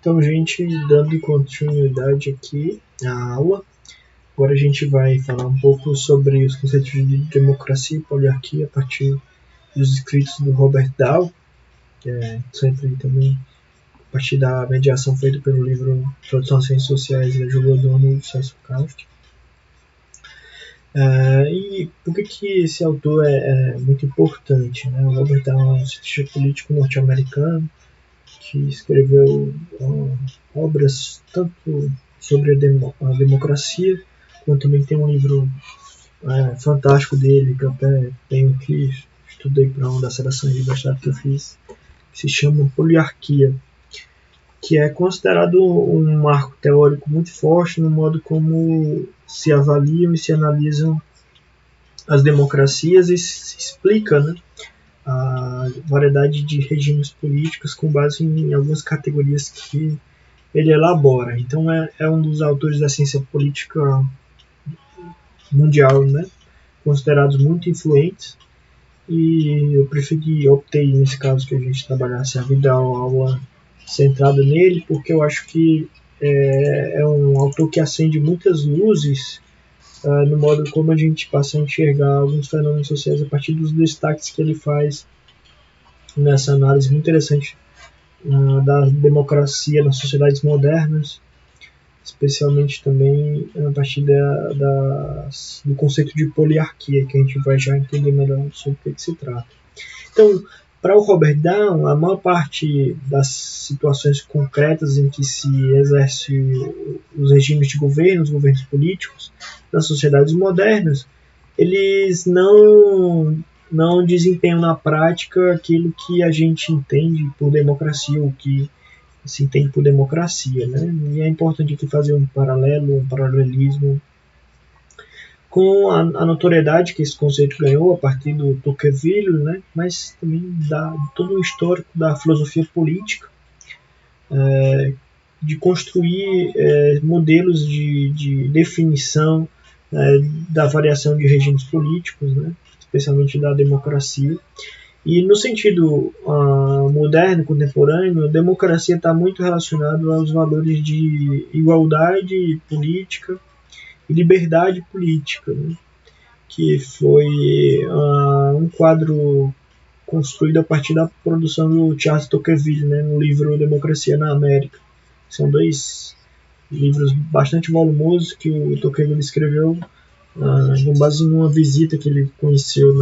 Então, gente, dando continuidade aqui à aula, agora a gente vai falar um pouco sobre os conceitos de democracia e poliarquia a partir dos escritos do Robert Dahl, que é sempre também a partir da mediação feita pelo livro Introdução às Ciências Sociais da Júlia O'Donnell e Celso Kautsky. E por que esse autor é muito importante? Né? O Robert Dahl é um cientista político norte-americano que escreveu obras tanto sobre a democracia, quanto também tem um livro fantástico dele, que eu até tenho aqui, estudei para uma das seleções de mestrado que eu fiz, que se chama Poliarquia, que é considerado um marco teórico muito forte no modo como se avaliam e se analisam as democracias e se explica, né, a variedade de regimes políticos com base em algumas categorias que ele elabora. Então é um dos autores da ciência política mundial, né, considerados muito influentes, e eu optei nesse caso que a gente trabalhasse a vida aula centrada nele, porque eu acho que é um autor que acende muitas luzes no modo como a gente passa a enxergar alguns fenômenos sociais a partir dos destaques que ele faz nessa análise muito interessante da democracia nas sociedades modernas, especialmente também a partir do conceito de poliarquia, que a gente vai já entender melhor sobre o que se trata. Então, para o Robert Dahl, a maior parte das situações concretas em que se exerce os regimes de governo, os governos políticos nas sociedades modernas, eles não desempenham na prática aquilo que a gente entende por democracia, ou que se entende por democracia, né? E é importante aqui fazer um paralelismo com a notoriedade que esse conceito ganhou a partir do Tocqueville, né? Mas também de todo o histórico da filosofia política, de construir modelos de definição da variação de regimes políticos, né? Especialmente da democracia. E no sentido moderno, contemporâneo, a democracia está muito relacionada aos valores de igualdade política e liberdade política, né? Que foi um quadro construído a partir da produção do Charles Tocqueville, né, no livro Democracia na América. São dois livros bastante volumosos que o Tocqueville escreveu com base em uma visita que ele conheceu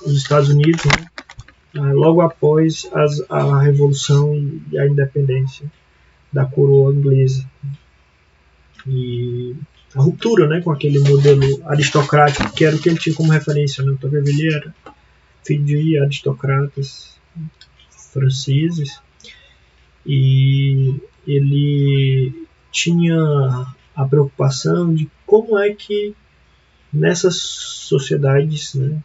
os Estados Unidos, né, logo após a Revolução e a Independência da coroa inglesa. E a ruptura, né, com aquele modelo aristocrático, que era o que ele tinha como referência. Né? O Tocqueville era filho de aristocratas franceses, e ele tinha a preocupação de como é que nessas sociedades, né,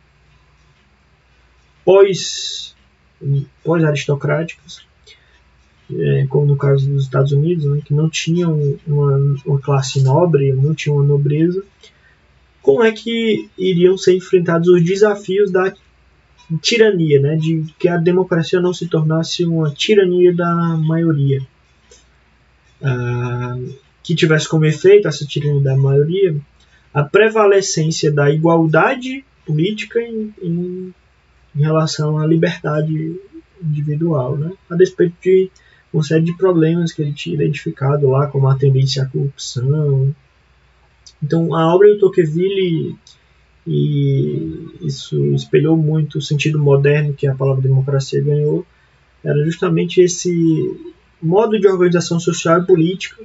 pós-aristocráticas, como no caso dos Estados Unidos, né, que não tinham uma classe nobre, não tinham uma nobreza, como é que iriam ser enfrentados os desafios da tirania, né, de que a democracia não se tornasse uma tirania da maioria, que tivesse como efeito essa tirania da maioria a prevalecência da igualdade política em relação à liberdade individual, né? A despeito de uma série de problemas que ele tinha identificado lá, como a tendência à corrupção. Então, a obra do Tocqueville, e isso espelhou muito o sentido moderno que a palavra democracia ganhou, era justamente esse modo de organização social e política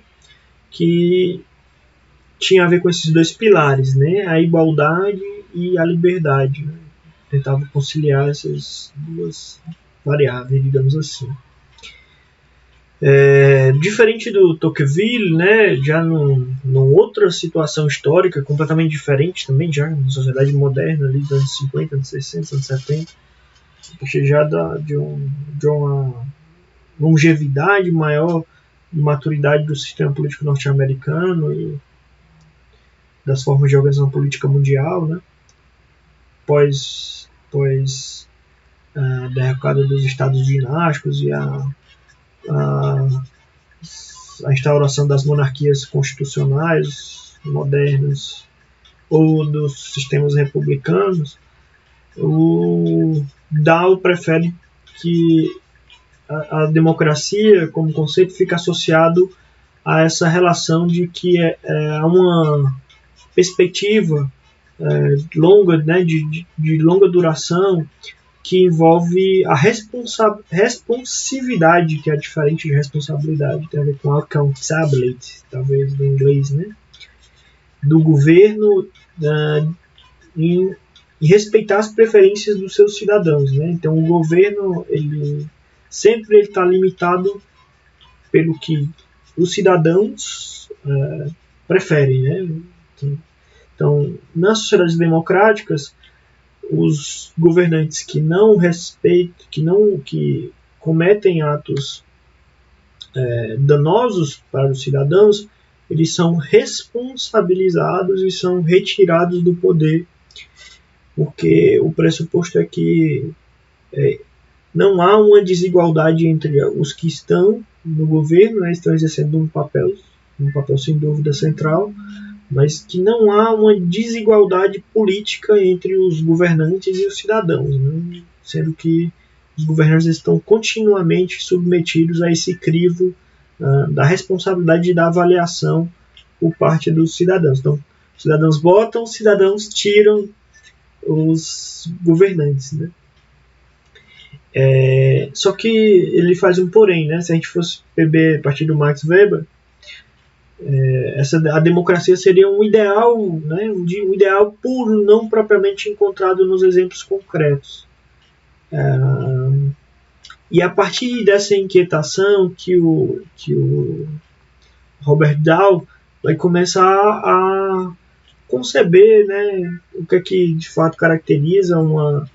que tinha a ver com esses dois pilares, né? A igualdade e a liberdade, né? Tentava conciliar essas duas variáveis, digamos assim. Diferente do Tocqueville, né, já numa outra situação histórica completamente diferente também, já na sociedade moderna, ali dos anos 50, anos 60, anos 70, já de uma longevidade maior, maturidade do sistema político norte-americano e das formas de organização política mundial, né, pós derrocada dos estados dinásticos e a a instauração das monarquias constitucionais modernas ou dos sistemas republicanos, o Dow prefere que a democracia, como conceito, fica associado a essa relação de que há uma perspectiva longa, né, de longa duração, que envolve a responsividade, que é diferente de responsabilidade, tem a ver com accountability, talvez do inglês, né, do governo em respeitar as preferências dos seus cidadãos, né? Então o governo ele sempre está limitado pelo que os cidadãos preferem, né? Então, nas sociedades democráticas, os governantes que não respeitam, que cometem atos danosos para os cidadãos, eles são responsabilizados e são retirados do poder, porque o pressuposto é que não há uma desigualdade entre os que estão no governo, né, estão exercendo um papel sem dúvida central, mas que não há uma desigualdade política entre os governantes e os cidadãos, né, sendo que os governantes estão continuamente submetidos a esse crivo da responsabilidade e da avaliação por parte dos cidadãos. Então, os cidadãos votam, os cidadãos tiram os governantes, né? Só que ele faz um porém, né? Se a gente fosse beber a partir do Max Weber, a democracia seria um ideal, né? Um ideal puro, não propriamente encontrado nos exemplos concretos. E a partir dessa inquietação que o Robert Dahl vai começar a conceber, né, o que é que de fato caracteriza uma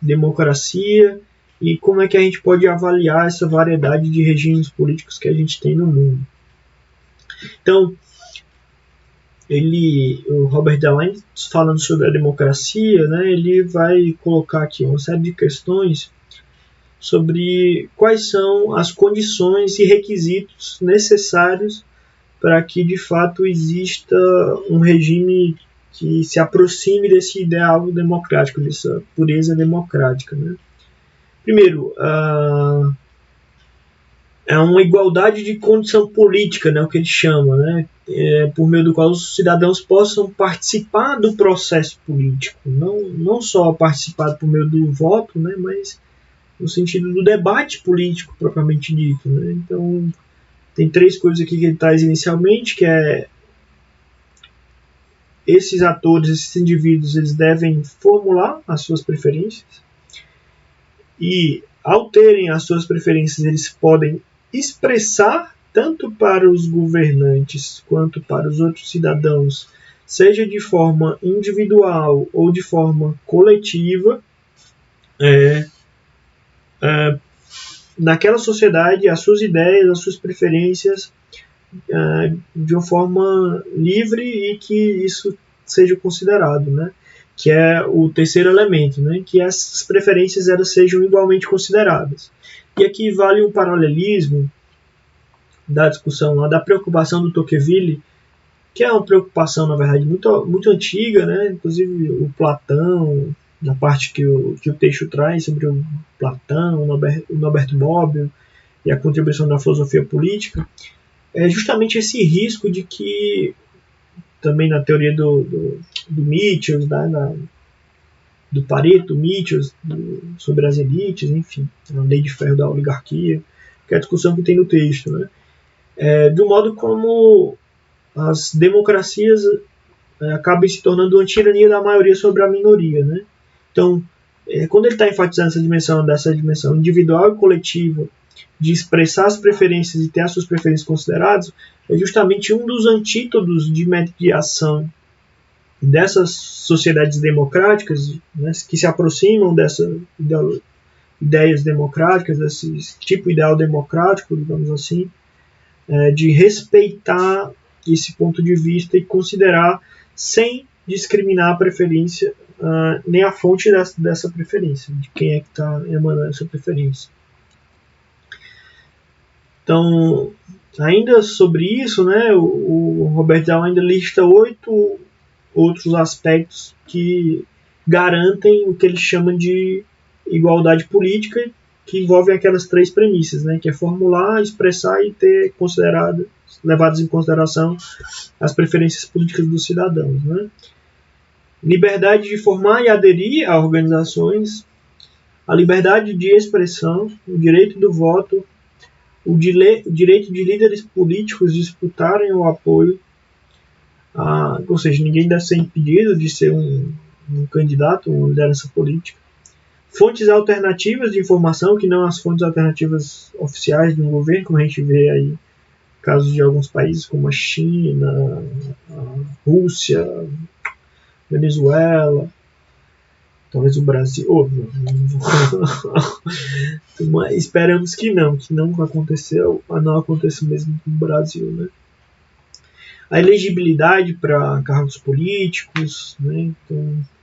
democracia e como é que a gente pode avaliar essa variedade de regimes políticos que a gente tem no mundo. Então, o Robert Dahl, falando sobre a democracia, né, ele vai colocar aqui uma série de questões sobre quais são as condições e requisitos necessários para que de fato exista um regime que se aproxime desse ideal democrático, dessa pureza democrática, né? Primeiro, é uma igualdade de condição política, né, o que ele chama, né, por meio do qual os cidadãos possam participar do processo político, não só participar por meio do voto, né, mas no sentido do debate político propriamente dito, né? Então, tem 3 coisas aqui que ele traz inicialmente, que é esses atores, esses indivíduos, eles devem formular as suas preferências e, ao terem as suas preferências, eles podem expressar tanto para os governantes quanto para os outros cidadãos, seja de forma individual ou de forma coletiva, naquela sociedade, as suas ideias, as suas preferências de uma forma livre e que isso seja considerado, né? Que é o terceiro elemento, né? Que essas preferências elas sejam igualmente consideradas. E aqui vale um paralelismo da discussão lá, da preocupação do Tocqueville, que é uma preocupação, na verdade, muito, muito antiga, né? Inclusive o Platão, na parte que o texto traz sobre o Platão, o Norbert Bobbio e a contribuição da filosofia política, é justamente esse risco de que, também na teoria do Mitchell, do Pareto, Mitchell, sobre as elites, enfim, a lei de ferro da oligarquia, que é a discussão que tem no texto, né? Do modo como as democracias acabam se tornando uma tirania da maioria sobre a minoria, né? Então, quando ele está enfatizando dessa dimensão individual e coletiva, de expressar as preferências e ter as suas preferências consideradas, é justamente um dos antídotos de mediação dessas sociedades democráticas, né, que se aproximam dessas ideias democráticas, desse tipo ideal democrático, digamos assim, de respeitar esse ponto de vista e considerar sem discriminar a preferência, nem a fonte dessa preferência, de quem é que está emanando essa preferência. Então, ainda sobre isso, né, o Robert Dahl ainda lista 8 outros aspectos que garantem o que ele chama de igualdade política, que envolvem aquelas 3 premissas, né, que é formular, expressar e ter levadas em consideração as preferências políticas dos cidadãos, né. Liberdade de formar e aderir a organizações, a liberdade de expressão, o direito do voto, o direito de líderes políticos disputarem o apoio, ou seja, ninguém deve ser impedido de ser um candidato, uma liderança política. Fontes alternativas de informação, que não as fontes alternativas oficiais de um governo, como a gente vê aí casos de alguns países como a China, a Rússia, Venezuela, talvez o Brasil. Esperamos que não aconteceu, não aconteça mesmo no Brasil, né? A elegibilidade para cargos políticos, né?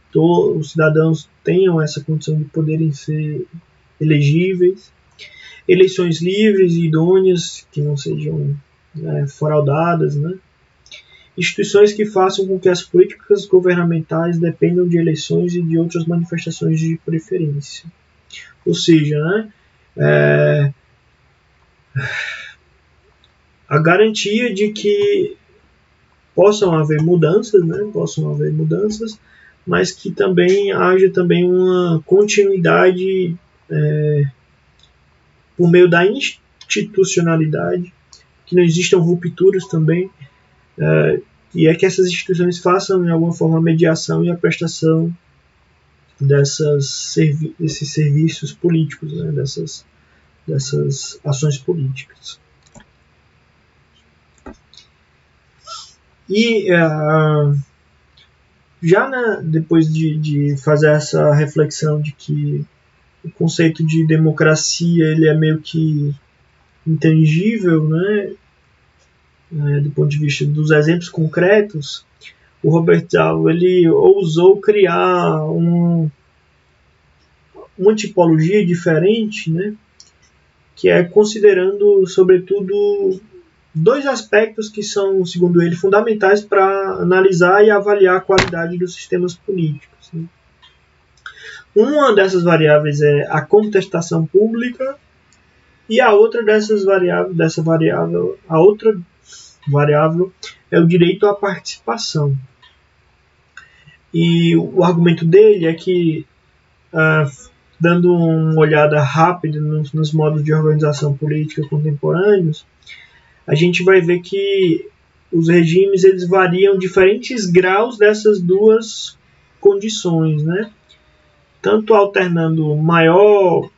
Então, os cidadãos tenham essa condição de poderem ser elegíveis, eleições livres e idôneas, que não sejam fraudadas, né? Instituições que façam com que as políticas governamentais dependam de eleições e de outras manifestações de preferência. Ou seja, né, a garantia de que possam haver mudanças, mas que também haja também uma continuidade por meio da institucionalidade, que não existam rupturas também, e é que essas instituições façam, de alguma forma, a mediação e a prestação desses serviços políticos, né, dessas ações políticas. E já depois de fazer essa reflexão de que o conceito de democracia ele é meio que intangível, né, do ponto de vista dos exemplos concretos, o Robert Dahl ele ousou criar uma tipologia diferente, né, que é considerando, sobretudo, 2 aspectos que são, segundo ele, fundamentais para analisar e avaliar a qualidade dos sistemas políticos, né. Uma dessas variáveis é a contestação pública e a outra variável é o direito à participação. E o argumento dele é que, dando uma olhada rápida nos modos de organização política contemporâneos, a gente vai ver que os regimes eles variam diferentes graus dessas 2 condições, né? Tanto alternando maior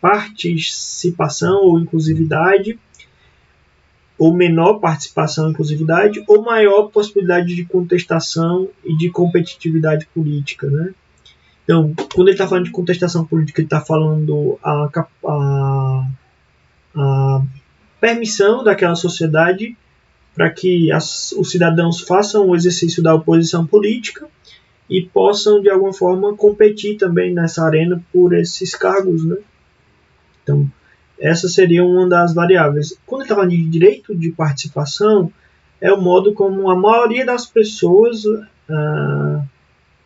participação ou inclusividade, ou menor participação e inclusividade, ou maior possibilidade de contestação e de competitividade política, né? Então, quando ele está falando de contestação política, ele está falando a permissão daquela sociedade para que os cidadãos façam o exercício da oposição política e possam, de alguma forma, competir também nessa arena por esses cargos, né? Então, essa seria uma das variáveis. Quando ele está falando de direito de participação, é o modo como a maioria das pessoas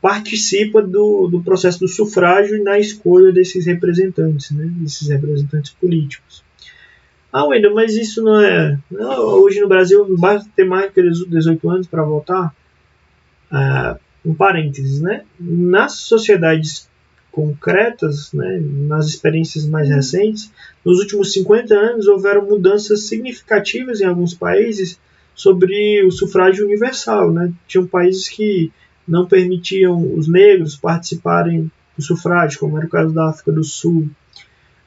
participa do processo do sufrágio e na escolha desses representantes, né? Desses representantes políticos. Wendel, mas isso não é... Hoje no Brasil, basta ter mais de 18 anos para votar? Um parênteses, né? Nas sociedades concretas, né, nas experiências mais recentes, nos últimos 50 anos houveram mudanças significativas em alguns países sobre o sufrágio universal, né? Tinham países que não permitiam os negros participarem do sufrágio, como era o caso da África do Sul.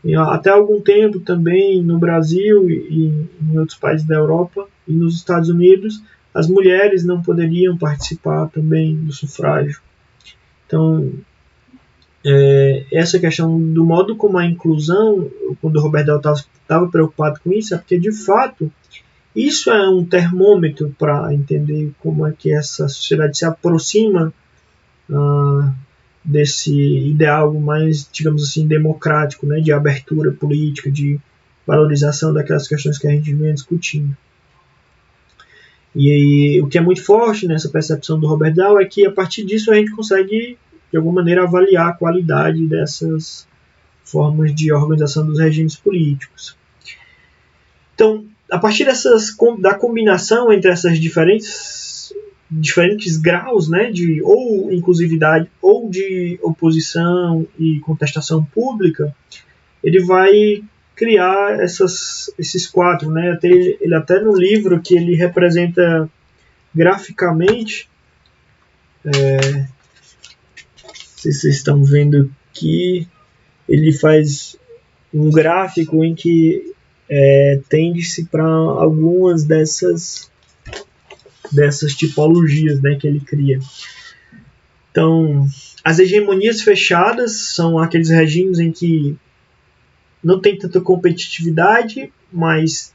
E até algum tempo também no Brasil e em outros países da Europa e nos Estados Unidos, as mulheres não poderiam participar também do sufrágio. Então, essa questão do modo como a inclusão, quando o Robert Dahl estava preocupado com isso, é porque, de fato, isso é um termômetro para entender como é que essa sociedade se aproxima desse ideal mais, digamos assim, democrático, né, de abertura política, de valorização daquelas questões que a gente vem discutindo. E o que é muito forte nessa percepção do Robert Dahl é que a partir disso a gente consegue, de alguma maneira, avaliar a qualidade dessas formas de organização dos regimes políticos. Então, a partir da combinação entre essas diferentes graus, né, de ou inclusividade ou de oposição e contestação pública, ele vai criar esses quatro, né? Ele até no livro que ele representa graficamente, não sei se vocês estão vendo aqui, ele faz um gráfico em que tende-se para algumas dessas tipologias, né, que ele cria. Então, as hegemonias fechadas são aqueles regimes em que não tem tanta competitividade, mas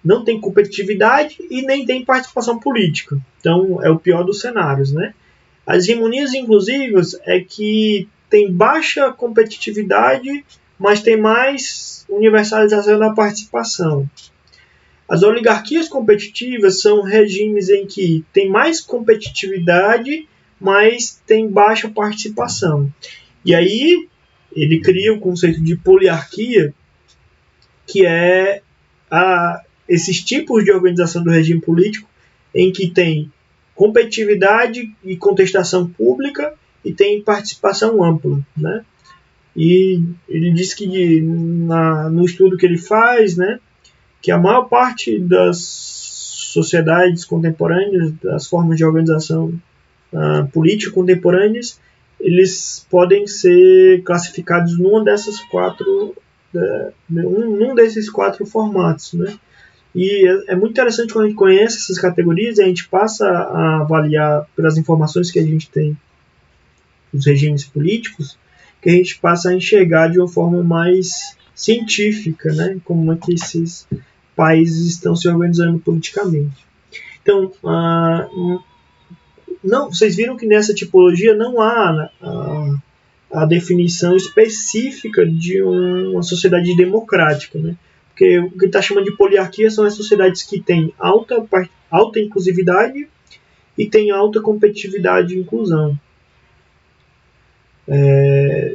não tem competitividade e nem tem participação política. Então, é o pior dos cenários, né? As hegemonias inclusivas é que tem baixa competitividade, mas tem mais universalização da participação. As oligarquias competitivas são regimes em que tem mais competitividade, mas tem baixa participação. E aí ele cria o conceito de poliarquia, que é esses tipos de organização do regime político em que tem competitividade e contestação pública e tem participação ampla, né? E ele diz que no estudo que ele faz, né, que a maior parte das sociedades contemporâneas, das formas de organização política contemporâneas, eles podem ser classificados num desses quatro formatos, né? E é muito interessante quando a gente conhece essas categorias e a gente passa a avaliar pelas informações que a gente tem dos regimes políticos, que a gente passa a enxergar de uma forma mais científica, né, como é que esses países estão se organizando politicamente. Então, vocês viram que nessa tipologia não há a definição específica de uma sociedade democrática, né? Porque o que está chamando de poliarquia são as sociedades que têm alta inclusividade e têm alta competitividade e inclusão.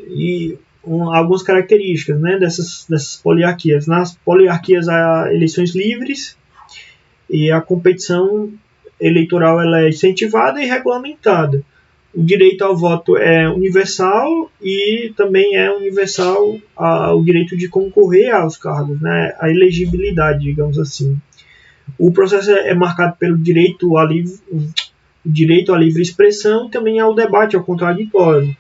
E algumas características, né, dessas poliarquias. Nas poliarquias há eleições livres e a competição eleitoral ela é incentivada e regulamentada. O direito ao voto é universal e também é universal o direito de concorrer aos cargos, né, a elegibilidade, digamos assim. O processo é marcado pelo direito à livre expressão e também ao debate, ao contraditório.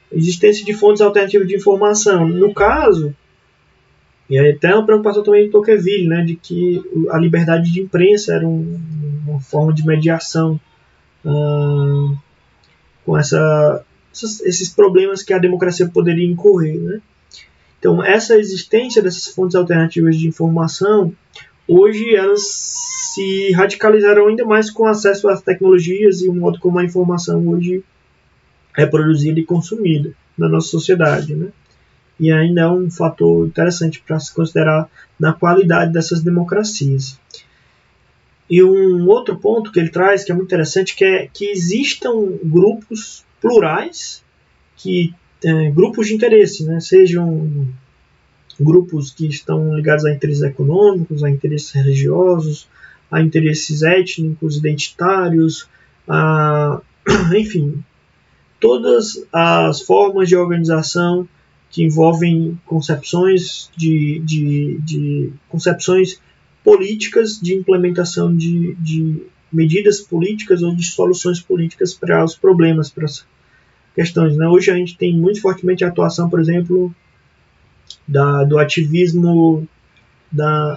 Existência de fontes alternativas de informação. No caso, e aí até uma preocupação também de Tocqueville, né, de que a liberdade de imprensa era uma forma de mediação com esses problemas que a democracia poderia incorrer, né? Então, essa existência dessas fontes alternativas de informação, hoje elas se radicalizaram ainda mais com acesso às tecnologias e o modo como a informação hoje é produzida e consumida na nossa sociedade, né? E ainda é um fator interessante para se considerar na qualidade dessas democracias. E um outro ponto que ele traz, que é muito interessante, que é que existam grupos plurais, grupos de interesse, né? Sejam grupos que estão ligados a interesses econômicos, a interesses religiosos, a interesses étnicos, identitários, enfim, todas as formas de organização que envolvem concepções concepções políticas de implementação de medidas políticas ou de soluções políticas para os problemas, para as questões, né? Hoje a gente tem muito fortemente a atuação, por exemplo, do ativismo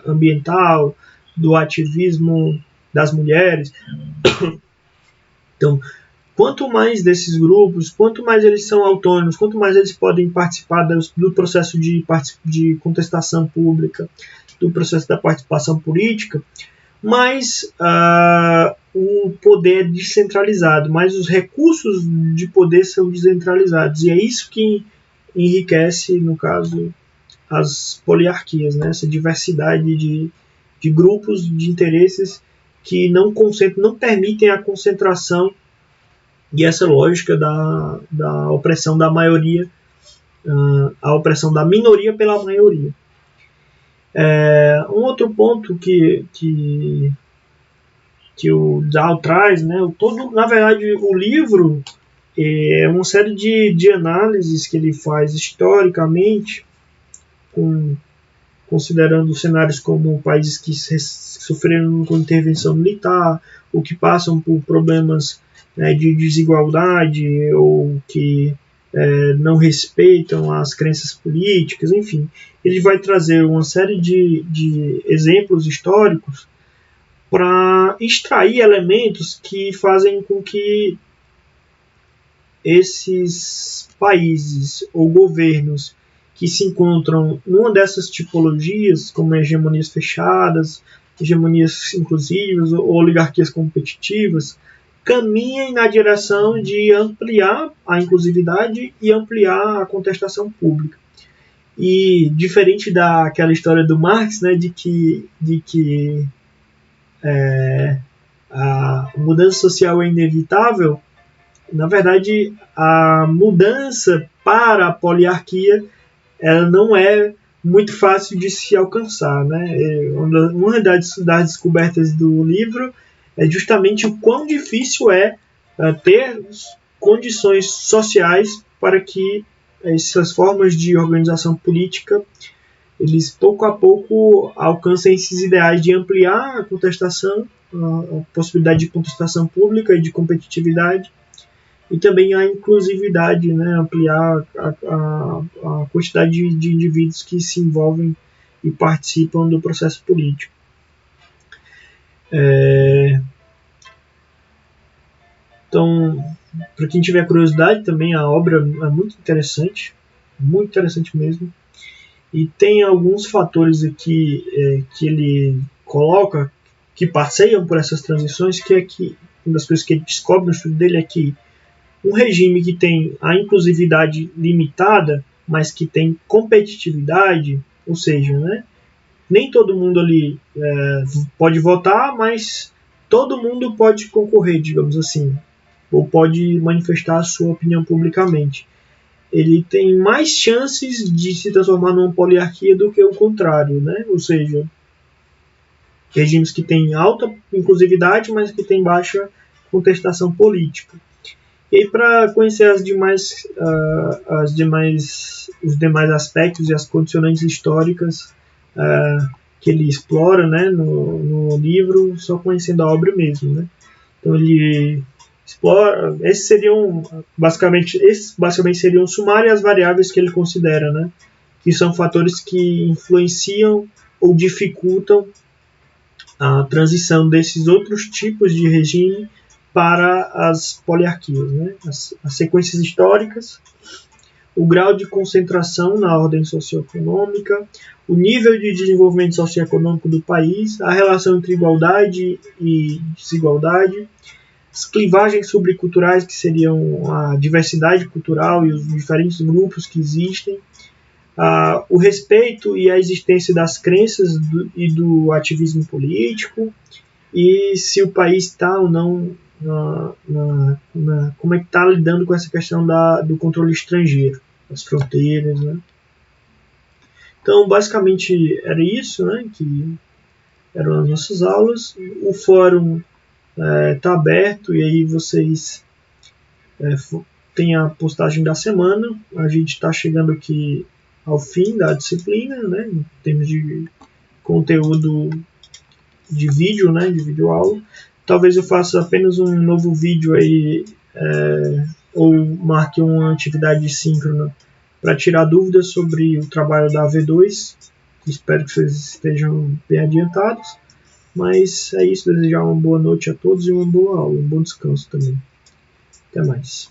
ambiental, do ativismo das mulheres. Então, quanto mais desses grupos, quanto mais eles são autônomos, quanto mais eles podem participar do processo de contestação pública, do processo da participação política, mais o poder é descentralizado, mais os recursos de poder são descentralizados. E é isso que enriquece, no caso, as poliarquias, né? Essa diversidade de grupos de interesses que não permitem a concentração e essa lógica da opressão da maioria, a opressão da minoria pela maioria. Um outro ponto que o Dow traz, né, na verdade, o livro é uma série de análises que ele faz historicamente, considerando cenários como países que sofreram com intervenção militar, ou que passam por problemas, né, de desigualdade, ou que não respeitam as crenças políticas, enfim. Ele vai trazer uma série de exemplos históricos para extrair elementos que fazem com que esses países ou governos que se encontram numa dessas tipologias, como hegemonias fechadas, hegemonias inclusivas ou oligarquias competitivas, caminhem na direção de ampliar a inclusividade e ampliar a contestação pública. E diferente daquela história do Marx, né, de que a mudança social é inevitável, na verdade, a mudança para a poliarquia ela não é muito fácil de se alcançar, né? Uma das descobertas do livro é justamente o quão difícil é ter condições sociais para que essas formas de organização política eles pouco a pouco alcancem esses ideais de ampliar a contestação, a possibilidade de contestação pública e de competitividade, e também a inclusividade, né, ampliar a quantidade de indivíduos que se envolvem e participam do processo político. Então, para quem tiver curiosidade, também a obra é muito interessante mesmo. E tem alguns fatores aqui que ele coloca que passeiam por essas transições, que é que uma das coisas que ele descobre no estudo dele é que um regime que tem a inclusividade limitada, mas que tem competitividade, ou seja, né, nem todo mundo ali pode votar, mas todo mundo pode concorrer, digamos assim, ou pode manifestar a sua opinião publicamente. Ele tem mais chances de se transformar numa poliarquia do que o contrário, né? Ou seja, regimes que têm alta inclusividade, mas que têm baixa contestação política. E para conhecer os demais aspectos e as condicionantes históricas que ele explora, né, no livro, só conhecendo a obra mesmo, né? Então ele explora, esses basicamente seriam o sumário e as variáveis que ele considera, né, que são fatores que influenciam ou dificultam a transição desses outros tipos de regime para as poliarquias, né? As sequências históricas, o grau de concentração na ordem socioeconômica, o nível de desenvolvimento socioeconômico do país, a relação entre igualdade e desigualdade, as clivagens subculturais, que seriam a diversidade cultural e os diferentes grupos que existem, o respeito e a existência das crenças e do ativismo político, e se o país está ou não como é que está lidando com essa questão do controle estrangeiro, das fronteiras, né? Então, basicamente era isso, né, que eram as nossas aulas. O fórum está aberto e aí vocês têm a postagem da semana. A gente está chegando aqui ao fim da disciplina, né, em termos de conteúdo de vídeo, né, de videoaula. Talvez eu faça apenas um novo vídeo aí, ou marque uma atividade síncrona para tirar dúvidas sobre o trabalho da AV2. Espero que vocês estejam bem adiantados. Mas é isso, desejar uma boa noite a todos e uma boa aula, um bom descanso também. Até mais.